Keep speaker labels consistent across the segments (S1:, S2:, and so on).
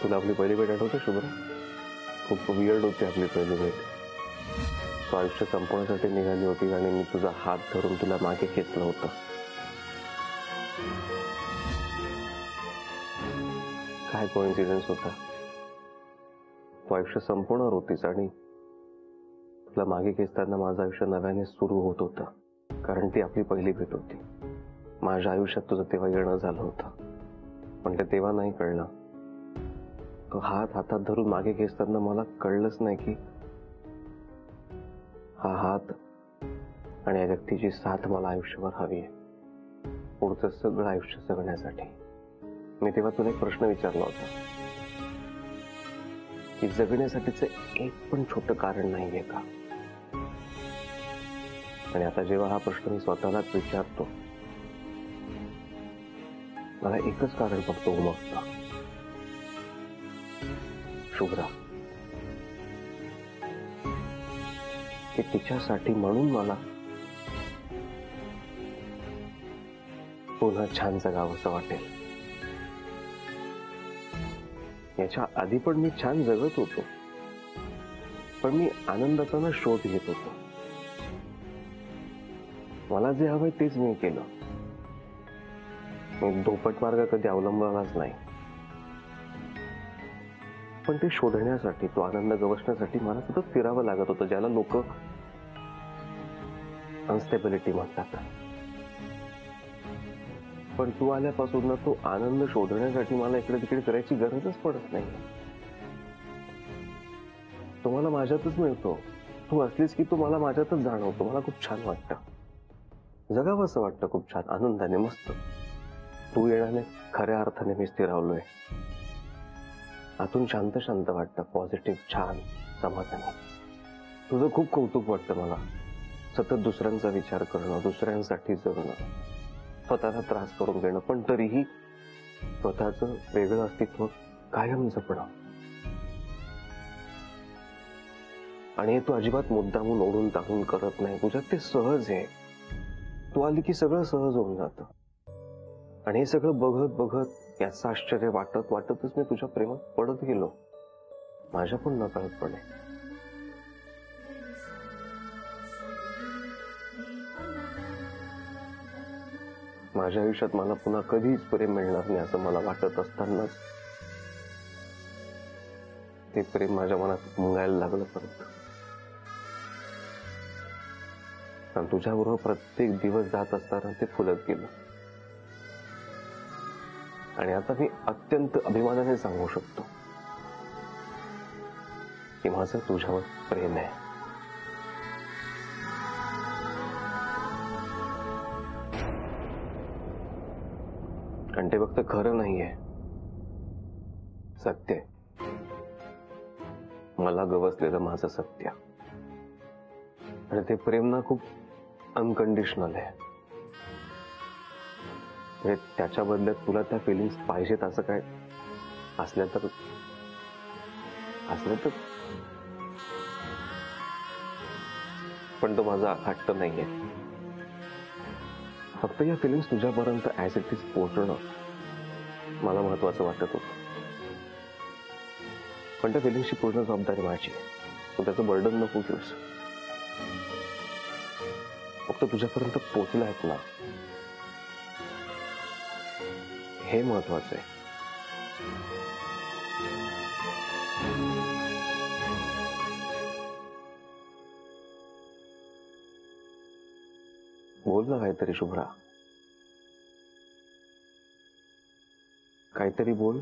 S1: तुला आपली पहिली भेट आठवते शुभ्रा? खूप वियर्ड होती आपली पहिली भेट. तू आयुष्य संपवण्यासाठी निघाली होती आणि मी तुझा हात धरून तुला मागे खेचलं होतं. काय कोइन्सिडन्स होता. तू आयुष्य संपवणार होतीस आणि तुला मागे खेचताना माझं आयुष्य नव्याने सुरू होत होतं. कारण ती आपली पहिली भेट होती. माझ्या आयुष्यात तुझं तेव्हा येणं झालं होतं, पण ते तेव्हा नाही कळलं. तो हात हातात धरून मागे खेचताना मला कळलंच नाही की हा हात आणि या व्यक्तीची साथ मला आयुष्यभर हवी आहे, पुढचं सगळं आयुष्य जगण्यासाठी. मी तेव्हा तुला एक प्रश्न विचारला होता की जगण्यासाठीचं एक पण छोटं कारण नाहीये का? आणि आता जेव्हा हा प्रश्न मी स्वतःलाच विचारतो, मला एकच कारण फक्त उमगतं. शुभ्रा, की तिच्यासाठी म्हणून मला पुन्हा छान जगावंसं वाटेल. याच्या आधी पण मी छान जगत होतो, पण मी आनंदाचा ना शोध घेत होतो. मला जे हवंय तेच मी केलं. मी धोपट मार्ग कधी अवलंबलाच नाही. पण ते शोधण्यासाठी, तो आनंद गवसण्यासाठी मला सतत फिरावं लागत होतं, ज्याला लोक अनस्टेबिलिटी म्हणतात. पण तू आल्यापासून ना तो आनंद शोधण्यासाठी मला इकडे तिकडे करायची गरजच पडत नाही. तो मला माझ्यातच मिळतो. तू असलीस की तू मला माझ्यातच जाणवतो. मला खूप छान वाटतं, जगावं असं वाटतं, खूप छान आनंदाने मस्त. तू येण्याने खऱ्या अर्थाने मी स्थिरावलोय. आतून शांत शांत वाटतं, पॉझिटिव्ह, छान, समाधानी. तुझं खूप कौतुक वाटतं मला. सतत दुसऱ्यांचा विचार करणं, दुसऱ्यांसाठी जगणं, स्वतःला त्रास करून घेणं, पण तरीही स्वतःचं वेगळं अस्तित्व कायम जपणं. आणि तू अजिबात मुद्दामून ओढून टाकून करत नाही. तुझ्यात ते सहज आहे. तू आली की सगळं सहज होऊन जातं. आणि हे सगळं बघत बघत, याचं आश्चर्य वाटत वाटतच मी तुझ्या प्रेमात पडत गेलो, माझ्या पण नकळतपणे. माझ्या आयुष्यात मला पुन्हा कधीच प्रेम मिळणार नाही असं मला वाटत असतानाच ते प्रेम माझ्या मनात मुंगायला लागलं परत. आणि तुझ्याबरोबर प्रत्येक दिवस जात असताना ते फुलत गेलं. आणि आता मी अत्यंत अभिमानाने सांगू शकतो की माझं तुझ्यावर प्रेम आहे. आणि ते फक्त खरं नाहीये, सत्य आहे. मला गवसलेलं माझं सत्य. आणि ते प्रेम ना खूप अनकंडिशनल आहे. त्याच्या बदल्यात तुला त्या फिलिंग्स पाहिजेत असं काय असल्या तर पण तो माझा हट्ट नाहीये. फक्त या फिलिंग्स तुझ्यापर्यंत ऍज इट इज पोहोचणं मला महत्वाचं वाटत होतं. पण त्या फिलिंग्सची पूर्ण जबाबदारी माझी आहे. तू त्याचं बर्डन नको घेऊस. फक्त तुझ्यापर्यंत पोहोचला आहेत ना, हे महत्वाचं आहे. बोल ना काहीतरी शुभ्रा, काहीतरी बोल.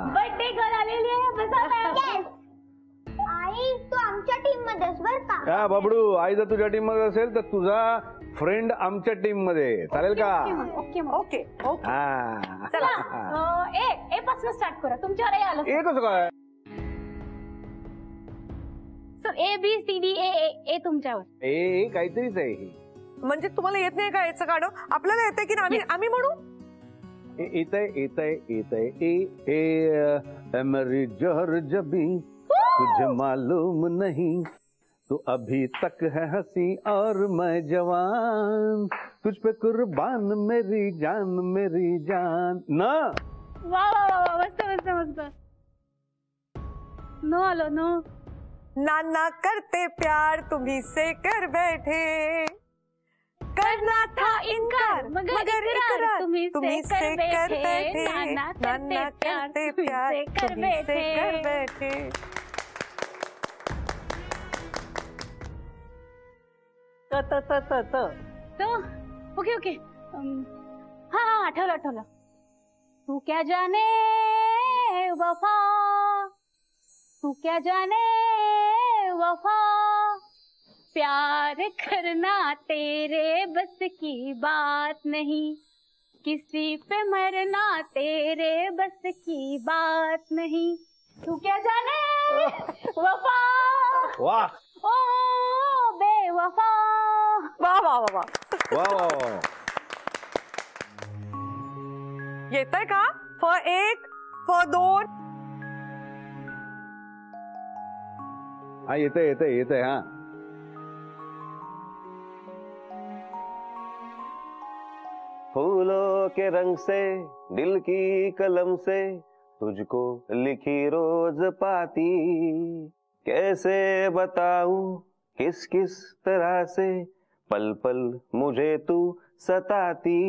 S2: बर्थडे गर्ल आलेली आहे. आई तू आमच्या टीम मध्ये बर का?
S3: बाबडू, आई जर तुझ्या टीम मध्ये असेल तर तुझा फ्रेंड आमच्या टीम मध्ये, चालेल का?
S2: Okay okay okay. चला ए पासून स्टार्ट करा. तुमच्यावर ए आलं.
S3: ए कसं काय?
S2: Sir A B C D ए ए तुमच्यावर.
S3: ए काहीतरीच आहे ही.
S4: म्हणजे तुम्हाला येत नाही का याचं गाणं? आपल्याला येतंय की नाही? आम्ही म्हणू?
S3: ए मेरी जोहर जबी तुझे मालूम नहीं तू अभी तक है हंसी और मैं जवान तुझ पे कुर्बान मेरी जान ना.
S2: वा वा वा वा, मस्त मस्त मस्त. नो आलो नो.
S4: नाना करते प्यार तुम्ही से कर बैठे, करना था इनकार मगर इकरार तुम्ही से कर बैठे, नाना करते प्यार तुम्ही से कर बैठे.
S2: तो ओके ओके. हा हा, आठवलं. तू क्या जाने वफा, तू क्या जाने वफा, प्यार करना तेरे बस की बात नहीं, किसी पे मरना तेरे बस की बात नहीं. तू क्या जाने वफा.
S3: वाह
S2: ओ बेवफा.
S4: वा वा वा वा.
S3: वाह.
S4: येतंय का? फ1 फ2.
S3: हा येतंय हा.
S1: फूलों के रंग से दिल की कलम से तुझको लिखी रोज पाती, कैसे बताऊं किस किस तरह से पल पल मुझे तू सताती.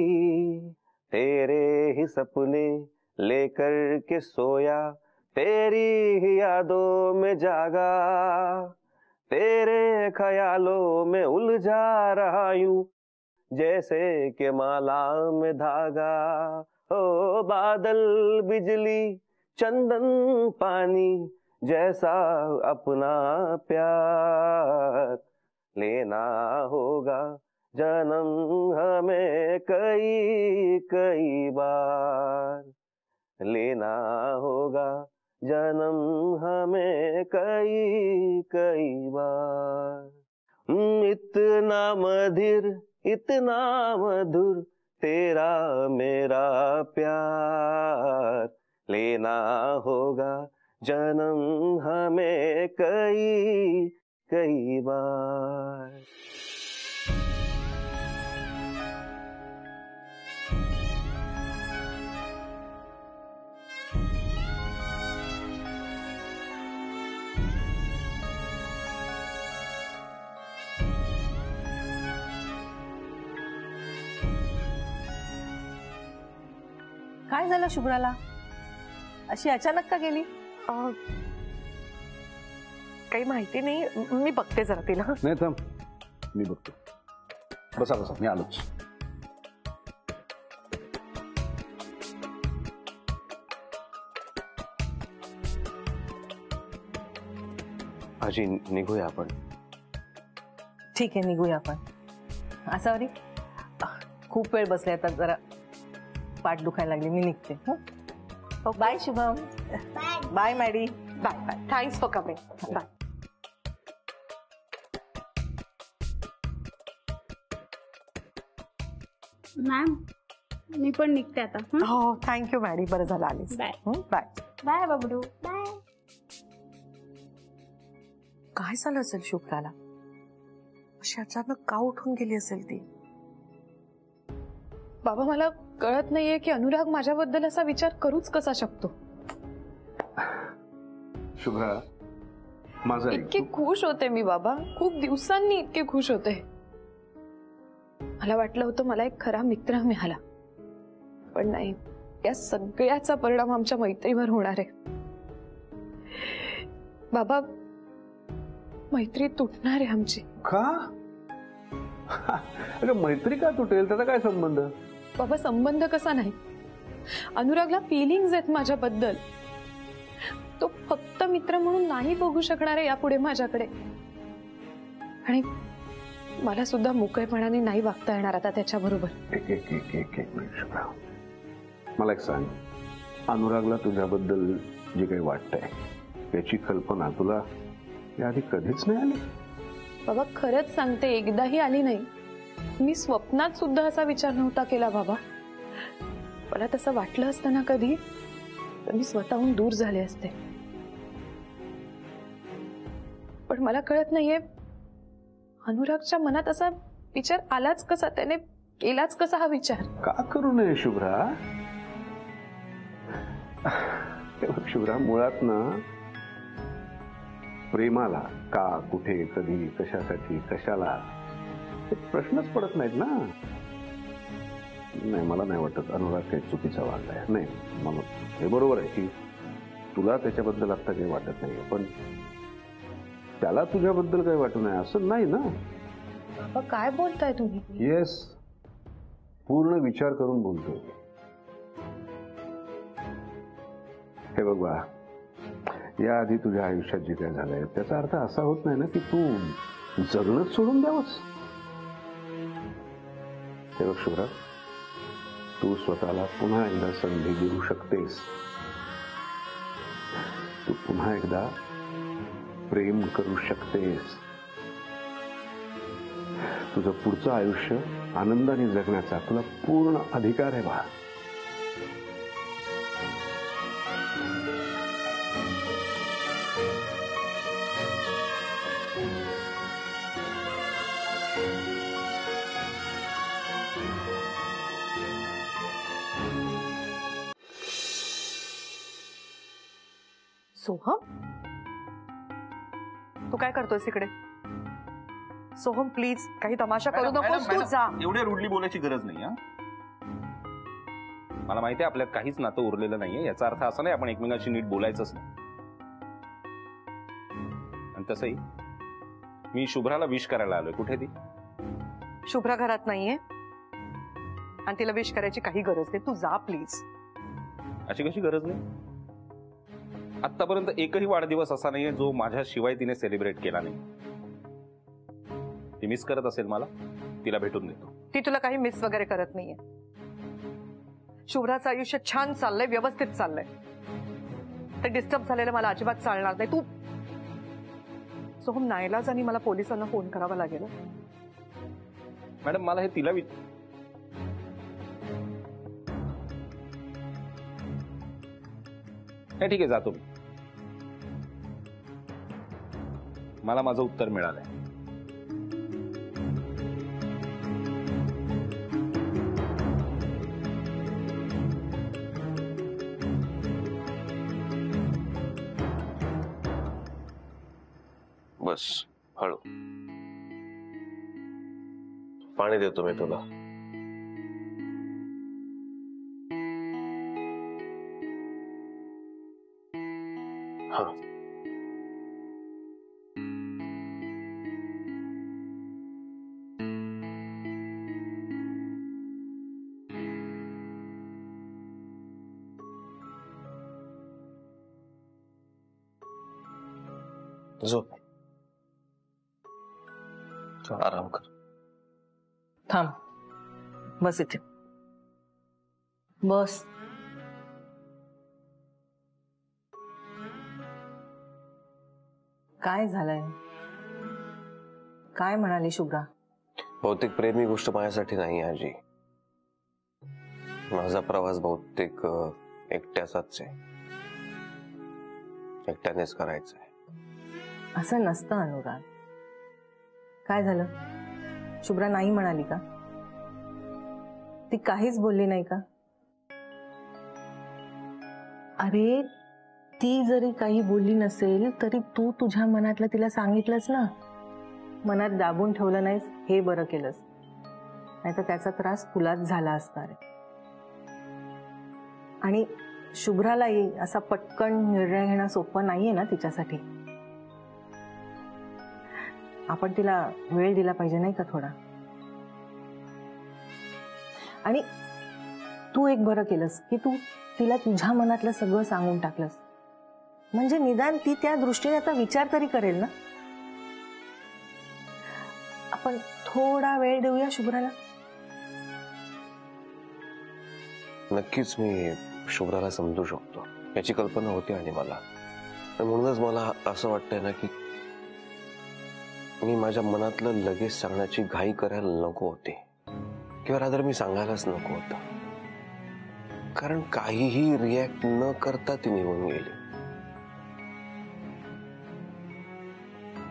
S1: तेरे ही सपने लेकर के सोया, तेरी ही यादों में जागा, तेरे ख्यालों में उलझा रहा यूं जैसे के माला में धागा. ओ बादल बिजली चंदन पानी जैसा अपना प्यार, लेना होगा जन्म हमें कई कई बार, लेना होगा जन्म हमें कई कई बार. इतना मधुर तेरा मेरा प्यार, लेना होगा जन्म हमें कई कई बार.
S5: काय झालं शुभ्राला? अशी अचानक का गेली?
S4: काही माहिती नाही, मी बघते जरा तिला.
S3: नाही थांब, मी बघतो. बसा मी आलोच.
S1: आजी निघूया आपण.
S5: ठीक आहे, निघूया आपण. असावरी खूप वेळ बसले, आता जरा पाठ दुखायला लागली, मी निघते. Bye Shubham. Bye Maddy.
S4: Bye bye. Thanks for coming. Bye.
S2: Ma'am मी पण निघते आता.
S4: हो थँक्यू मॅडी, बरं झालं आलीस.
S2: बाय.
S4: बाय
S2: बाय बबडू. बाय.
S4: काय झालं असेल शुभ्राला? अशी अचानक का उठून गेली असेल ती?
S6: बाबा मला कळत नाहीये की अनुराग माझ्याबद्दल असा विचार करूच कसा शकतो.
S3: शुभ्रा माझा
S6: इतके खुश होते मी बाबा, खूप दिवसांनी इतके खुश होते. मला वाटलं होतं मला एक खरा मित्र मिळाला, पण नाही. या सगळ्याचा परिणाम आमच्या मैत्रीवर होणार आहे. बाबा मैत्री तुटणार आहे आमची.
S3: का? अगं मैत्री का तुटेल? त्याचा काय संबंध?
S6: बाबा संबंध कसा नाही, अनुरागला फिलिंग्स आहेत माझ्याबद्दल. तो फक्त मित्र म्हणून नाही बघू शकणार आहे यापुढे माझ्याकडे. आणि मला सुद्धा मोकळेपणाने नाही वागता येणार आता त्याच्याबरोबर.
S3: मला एक सांग, अनुरागला तुझ्याबद्दल जे काही वाटतंय त्याची कल्पना तुला याआधी कधीच नाही आली?
S6: बाबा खरंच सांगते, एकदाही आली नाही. मी स्वप्नात सुद्धा असा विचार नव्हता केला बाबा. मला तसं वाटलं असतं ना कधी, तर मी स्वतःहून दूर झाले असते. पण मला कळत नाहीये अनुरागच्या मनात असा विचार आलाच कसा, त्याने केलाच कसा हा विचार.
S3: का करू नये शुभ्रा? शुभ्रा, मुळात ना प्रेमाला का, कुठे, कधी, कशासाठी, कशाला हे प्रश्नच पडत नाहीत ना. नाही, मला नाही वाटत अनुराग काही चुकीचा वागलाय. नाही, मला हे बरोबर आहे की तुला त्याच्याबद्दल आता काही वाटत नाही, पण त्याला तुझ्याबद्दल काही वाटू नये असं नाही ना.
S6: बाबा काय बोलताय तुम्ही?
S3: येस, पूर्ण विचार करून बोलतोय. हे बघ बा, याआधी तुझ्या आयुष्यात जे काय झालंय त्याचा अर्थ असा होत नाही ना की तू जगणंच सोडून द्यावंच. हे बघ शुभ्रा, तू स्वतःला पुन्हा एकदा संधी देऊ शकतेस. तू पुन्हा एकदा प्रेम करू शकतेस. तुझं पुढचं आयुष्य आनंदाने जगण्याचा तुला पूर्ण अधिकार आहे बा.
S4: सोहम, तू काय करतोयस इकडे? सोहम प्लीज, काही तमाशा करू नकोस, तू जा.
S7: एवढे रुडली बोलायची गरज नाही. मला माहिती आहे आपल्यात काहीच नातं उरलेलं नाहीये, याचा अर्थ असा नाही आपण एकमेकांशी नीट बोलायचंच नाही. आणि तसंही मी शुभ्राला विश करायला आलोय. कुठे ती?
S4: शुभ्रा घरात नाहीये आणि तिला विश करायची काही गरज नाही. तू जा प्लीज.
S7: अशी कशी गरज नाही? आतापर्यंत एकही वाढदिवस असा नाहीये जो माझ्याशिवाय तिने सेलिब्रेट केला नाही. ती मिस करत असेल मला, तिला भेटून देतो.
S4: ती तुला काही मिस वगैरे करत नाहीये. शुभ्राचं आयुष्य छान चाललंय, व्यवस्थित चाललंय. ते डिस्टर्ब झालेलं मला अजिबात चालणार नाही. तू सोहम, नाईलाज आणि मला पोलिसांना फोन करावा लागेल.
S7: मॅडम, मला हे तिला हे ठीक आहे, जातो मी. मला माझं उत्तर मिळालंय.
S1: बस, हळू. पाणी देतो मी तुला. हा, झोप. आराम कर.
S5: थांब, बस इथे बस. काय झालंय? काय म्हणाली शुभ्रा?
S1: बहुतेक प्रेम ही गोष्ट माझ्यासाठी नाही आजी. माझा प्रवास बहुतेक एकट्याचाच आहे. एकट्यानेच करायचा आहे.
S5: असं नसतं अनुराग. काय झालं? शुभ्रा नाही म्हणाली का? ती काहीच बोलली नाही का? अरे, ती जरी काही बोलली नसेल तरी तू तुझ्या मनातलं तिला सांगितलंस ना. मनात दाबून ठेवलं नाहीस, हे बरं केलंस. नाहीतर त्याचा त्रास तुलाच झाला असणार आहे. आणि शुभ्रालाही असा पटकन निर्णय घेणं सोपं नाहीये ना तिच्यासाठी. आपण तिला वेळ दिला पाहिजे नाही का थोडा. आणि तू एक बरं केलंस की तू तिला तुझ्या मनातलं सगळं सांगून टाकलंस. म्हणजे निदान ती त्या दृष्टीने आता विचार तरी करेल ना. आपण थोडा वेळ देऊया शुभ्राला.
S1: नक्कीच मी शुभ्राला समजू शकतो, याची कल्पना होती आणि मला. म्हणूनच मला असं वाटतंय ना की मी माझ्या मनातलं लगेच सांगण्याची घाई करायला नको होती, किंवा रादर मी सांगायलाच नको होतं. कारण काहीही रिॲक्ट न करता ती निघून गेली.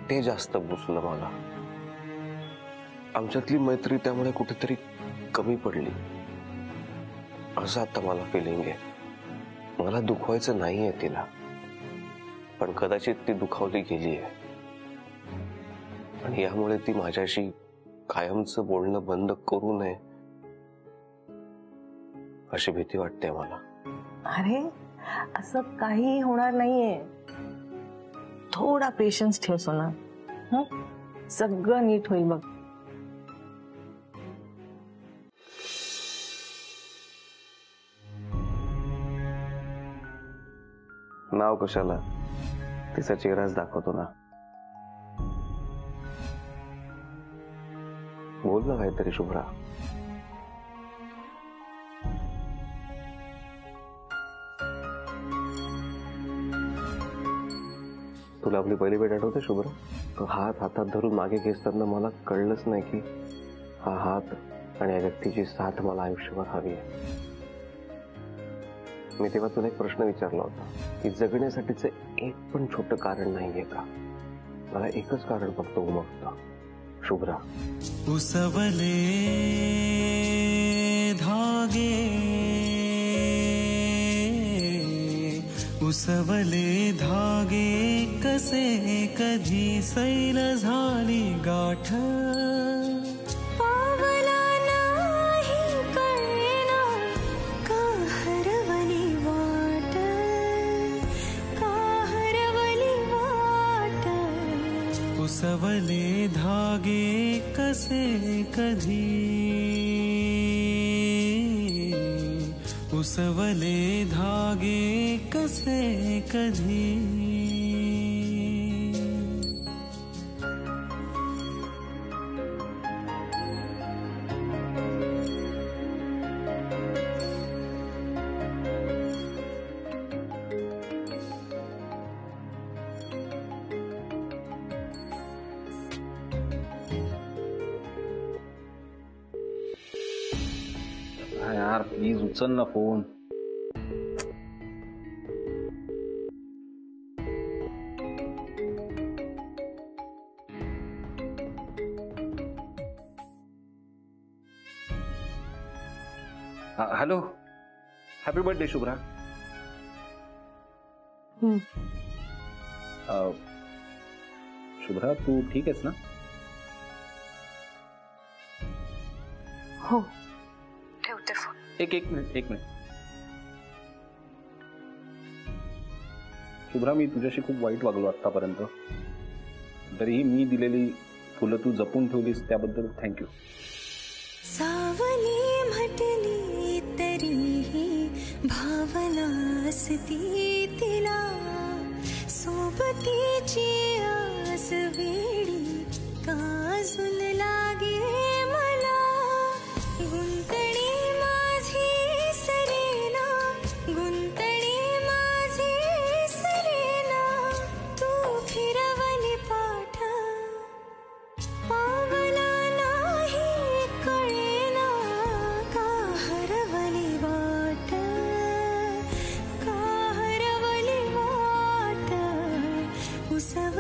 S1: ते जास्त बुसलं मला. आमच्यातली मैत्री त्यामुळे कुठेतरी कमी पडली असं आता मला फिलिंग आहे. मला दुखवायचं नाहीये तिला, पण कदाचित ती दुखावली गेली आहे आणि यामुळे ती माझ्याशी कायमचं बोलणं बंद करू नये अशी भीती वाटते मला.
S5: अरे असं काही होणार नाहीये. थोडा पेशन्स ठेव सोना. सगळं नीट होईल बघ.
S1: नाव कशाला, तिचा चेहराच दाखवतो ना. बोल ना काहीतरी शुभ्रा. तुला आपली पहिली भेट आठवते शुभ्रा? तो हात हातात धरून मागे खेचताना मला कळलंच नाही की हा हात आणि या व्यक्तीची साथ मला आयुष्यभर हवी आहे. मी तेव्हा तुला एक प्रश्न विचारला होता की जगण्यासाठीचं एक पण छोटं कारण नाहीये का? मला एकच कारण फक्त उमगतं, शुभ्रा.
S8: उसवले धागे, उसवले धागे कसे कधी सैल झाली गाठ.
S9: पावला नाही कळेना का हरवली वाट, का हरवली वाट.
S8: उसवले धागे कसे कधी, उसवले धागे कसे कधी.
S7: यार प्लीज उचल ना phone. Hello, happy birthday Shubhra. Shubhra तू ठीक आहेस ना?
S4: हो, ठेवते फोन.
S7: एक मिनिट. शुभ्रा, मी तुझ्याशी खूप वाईट वागलो आतापर्यंत. तरीही मी दिलेली फुलं तू जपून ठेवलीस त्याबद्दल थँक्यू.
S9: सावली म्हटली तरीही भावना असती तिला, सोबतीची आस वेडी काजून लागे मला. गुंतणी माझी सरेना, गुंतणी माझी सरेना, तू फिरवली पाठ. पावला नाही कळेना का हरवली वाट, का हरवली वाट. उसव